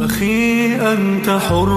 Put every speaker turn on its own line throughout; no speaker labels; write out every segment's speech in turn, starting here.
أخي أنت حر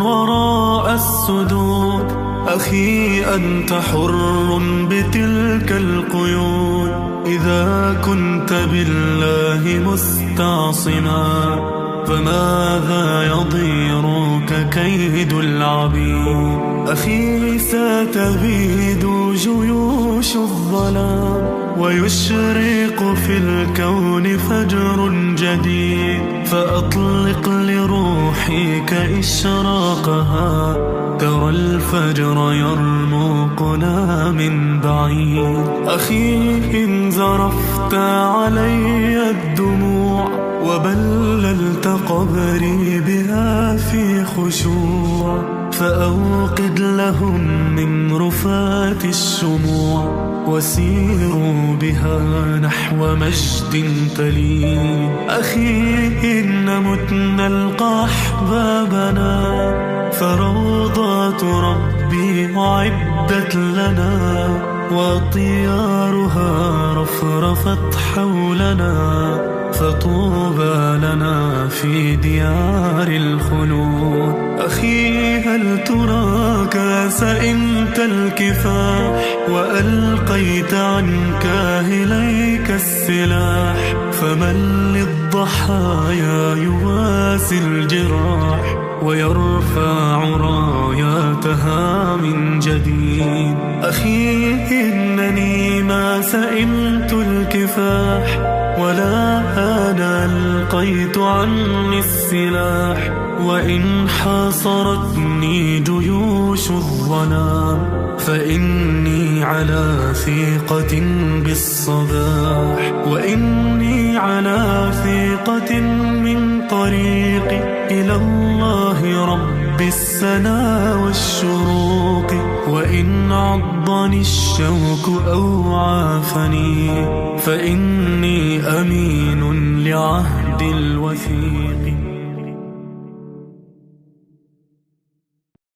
وراء السدود، أخي أنت حر بتلك القيود. إذا كنت بالله مستعصما فماذا يضيرك كيد العبيد؟ أخي ستبيد جيوش الظلام ويشرق في الكون فجر جديد، فأطلق لروحك إشراقها، ترى الفجر يرمقنا من بعيد. أخي إن زرفت علي الدموع وبللت قبري بها في خشوع، فأوقد لهم من رفات الشموع وسيروا بها نحو مجد تليد. أخي إن متنا نلقى أحبابنا، فروضات ربي أعدت لنا، وطيارها رفرفت حولنا، فطوبى لنا في ديار الخلود. أخي هل تراك سئمت الكفاح وألقيت عن كاهليك السلاح؟ فمن للضحايا يواسي الجراح ويرفع راياتها من جديد. أخي إنني ما سئمت الكفاح ولا أنا ألقيت عني السلاح، وإن حاصرتني جيوش الظلام فإني على ثقة بالصباح، وإني على ثقة من طريقي إلى الله رب السنا والشروق. وإن عضني الشوك أو عافني فإني أمين لعهد الوثيق.